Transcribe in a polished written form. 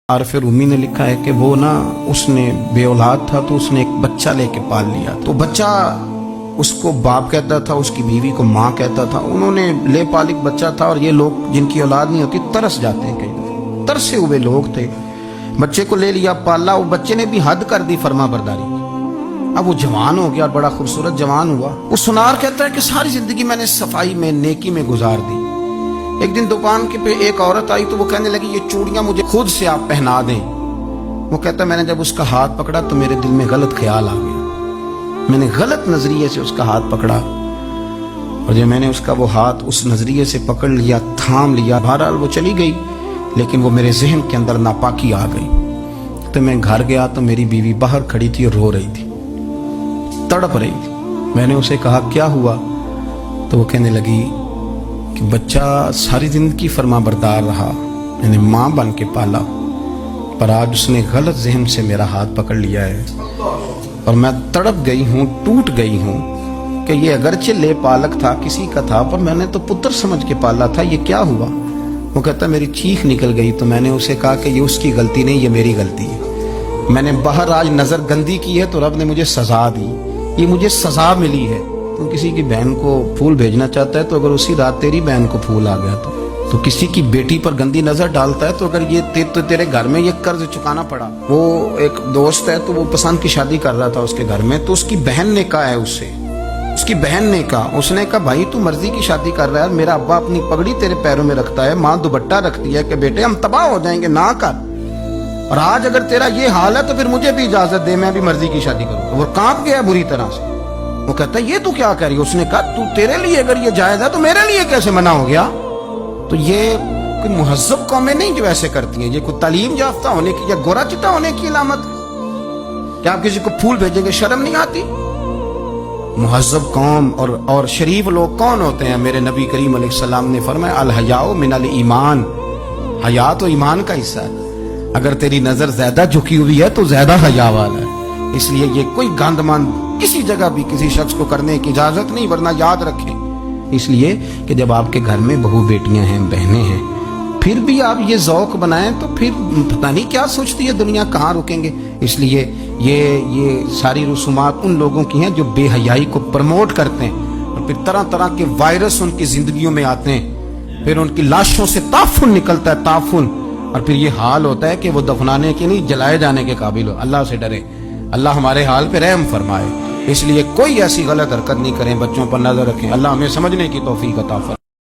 आरफ रूमी ने लिखा है कि वो ना उसने बे औलाद था तो उसने एक बच्चा लेके पाल लिया। तो बच्चा उसको बाप कहता था, उसकी बीवी को माँ कहता था। उन्होंने ले पालिक बच्चा था और ये लोग जिनकी औलाद नहीं होती तरस जाते हैं, कई तरसे हुए लोग थे। बच्चे को ले लिया, पाला। वो बच्चे ने भी हद कर दी फर्मा बरदारी की। अब वो जवान हो गया और बड़ा खूबसूरत जवान हुआ। वो सुनार कहता है कि सारी जिंदगी मैंने सफाई में, नेकी में गुजार दी। एक दिन दुकान के पे एक औरत आई तो वो कहने लगी ये चूड़ियां मुझे खुद से आप पहना दें। वो कहता मैंने जब उसका हाथ पकड़ा तो मेरे दिल में गलत ख्याल आ गया। मैंने गलत नजरिए से उसका हाथ पकड़ा और जब मैंने उसका वो हाथ उस नजरिए से पकड़ लिया, थाम लिया, बहरहाल वो चली गई, लेकिन वो मेरे जहन के अंदर नापाकी आ गई। तो मैं घर गया तो मेरी बीवी बाहर खड़ी थी और रो रही थी, तड़प रही थी। मैंने उसे कहा क्या हुआ? तो वो कहने लगी कि बच्चा सारी जिंदगी फर्मा बरदार रहा, मैंने माँ बन के पाला, पर आज उसने गलत जहन से मेरा हाथ पकड़ लिया है और मैं तड़प गई हूँ, टूट गई हूँ कि ये अगरचे ले पालक था, किसी का था, पर मैंने तो पुत्र समझ के पाला था, ये क्या हुआ? वो कहता मेरी चीख निकल गई। तो मैंने उसे कहा कि ये उसकी गलती नहीं, ये मेरी गलती है। मैंने बाहर आज नजर गंदी की है तो रब ने मुझे सजा दी, ये मुझे सजा मिली है। तो किसी की बहन को फूल भेजना चाहता है तो अगर उसी रात तेरी बहन को फूल आ गया तो किसी की बेटी पर गंदी नजर डालता है तो अगर ये तेरे घर में ये कर्ज चुकाना पड़ा। वो एक दोस्त है तो वो पसंद की शादी कर रहा था उसके घर में, तो उसकी बहन ने कहा है उससे, उसकी बहन ने कहा, उसने कहा भाई तू मर्जी की शादी कर रहा है, मेरा अब्बा अपनी पगड़ी तेरे पैरों में रखता है, माँ दुपट्टा रखती है कि बेटे हम तबाह हो जाएंगे, ना कर। और आज अगर तेरा ये हाल है तो फिर मुझे भी इजाजत दे, मैं भी मर्जी की शादी करूँ। तो वो कांप गया बुरी तरह से। वो कहता है ये तू क्या कर रही है? उसने कहा तू तेरे लिए अगर ये जायज है तो मेरे लिए कैसे मना हो गया? तो ये कोई मुहज्जब कौमें नहीं जो ऐसे करती हैं, ये कोई तालीम याफ्ता होने की या गोरा चिट्टा होने की अलामत है। क्या आप किसी को फूल भेजेंगे? शर्म नहीं आती? मुहज्जब कौम और शरीफ लोग कौन होते हैं? मेरे नबी करीम अलैहिस्सलाम ने फरमाया अल हयाउ मिनल ईमान, हया तो ईमान का हिस्सा है। अगर तेरी नजर ज्यादा झुकी हुई है तो ज्यादा हया वाला है। इसलिए ये कोई गंदमान किसी जगह भी किसी शख्स को करने की इजाजत नहीं, वरना याद रखें इसलिए कि जब आपके घर में बहू बेटियां हैं, बहनें हैं, फिर भी आप ये ज़ौक़ बनाएं तो फिर पता नहीं क्या सोचती है दुनिया, कहाँ रुकेंगे। इसलिए ये सारी रसूमात उन लोगों की हैं जो बेहयाई को प्रमोट करते हैं और फिर तरह तरह के वायरस उनकी जिंदगियों में आते हैं, फिर उनकी लाशों से ताफुन निकलता है, ताफुन, और फिर ये हाल होता है कि वो दफनाने के नहीं जलाए जाने के काबिल हो। अल्लाह से डरे, अल्लाह हमारे हाल पे रहम फरमाए। इसलिए कोई ऐसी गलत हरकत नहीं करें, बच्चों पर नजर रखें। अल्लाह हमें समझने की तौफीक अता फरमाए।